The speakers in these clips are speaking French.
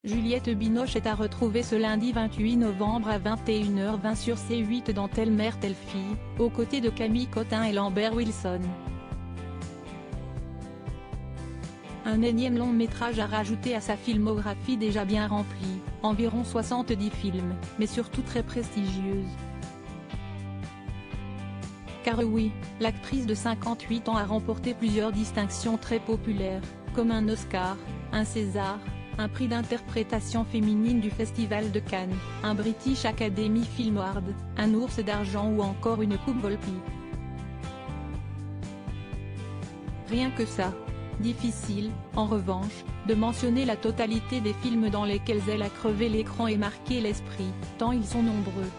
Juliette Binoche est à retrouver ce lundi 28 novembre à 21h20 sur C8 dans Telle mère telle fille, aux côtés de Camille Cotin et Lambert Wilson. Un énième long métrage à rajouter à sa filmographie déjà bien remplie, environ 70 films, mais surtout très prestigieuse. Car oui, l'actrice de 58 ans a remporté plusieurs distinctions très populaires, comme un Oscar, un César, un prix d'interprétation féminine du Festival de Cannes, un British Academy Film Award, un Ours d'argent ou encore une Coupe Volpi. Rien que ça. Difficile, en revanche, de mentionner la totalité des films dans lesquels elle a crevé l'écran et marqué l'esprit, tant ils sont nombreux.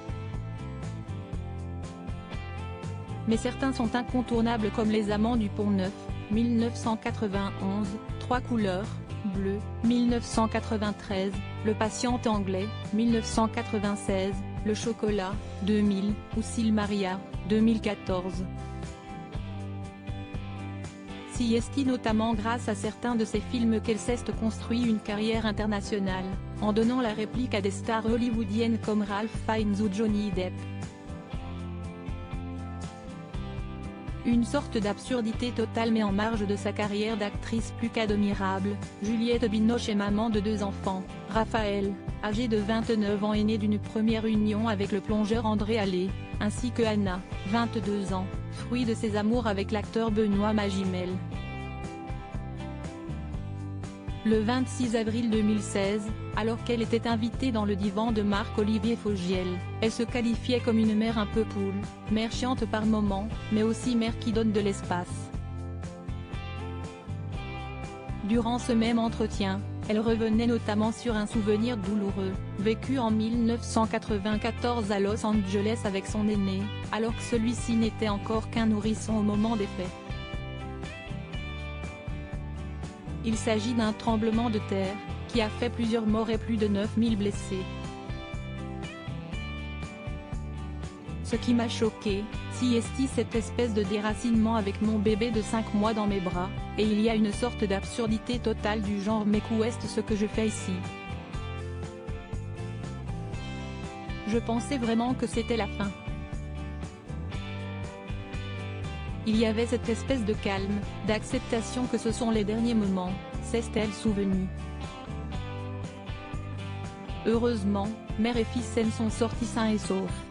Mais certains sont incontournables comme Les Amants du Pont-Neuf, 1991, Trois couleurs, bleu, 1993, Le Patient anglais, 1996, Le Chocolat, 2000, ou Silmaria, 2014. Si est notamment grâce à certains de ses films qu'elle s'est construit une carrière internationale, en donnant la réplique à des stars hollywoodiennes comme Ralph Fiennes ou Johnny Depp. Une sorte d'absurdité totale mais en marge de sa carrière d'actrice plus qu'admirable, Juliette Binoche est maman de 2 enfants, Raphaël, âgé de 29 ans et né d'une première union avec le plongeur André Allais, ainsi que Anna, 22 ans, fruit de ses amours avec l'acteur Benoît Magimel. Le 26 avril 2016, alors qu'elle était invitée dans le divan de Marc-Olivier Fogiel, elle se qualifiait comme une mère un peu cool, mère chiante par moments, mais aussi mère qui donne de l'espace. Durant ce même entretien, elle revenait notamment sur un souvenir douloureux, vécu en 1994 à Los Angeles avec son aîné, alors que celui-ci n'était encore qu'un nourrisson au moment des faits. Il s'agit d'un tremblement de terre, qui a fait plusieurs morts et plus de 9000 blessés. Ce qui m'a choqué, c'est cette espèce de déracinement avec mon bébé de 5 mois dans mes bras, et il y a une sorte d'absurdité totale du genre mais qu'est ce que je fais ici? Je pensais vraiment que c'était la fin. Il y avait cette espèce de calme, d'acceptation que ce sont les derniers moments, s'est-elle souvenue. Heureusement, mère et fils saines sont sortis sains et saufs.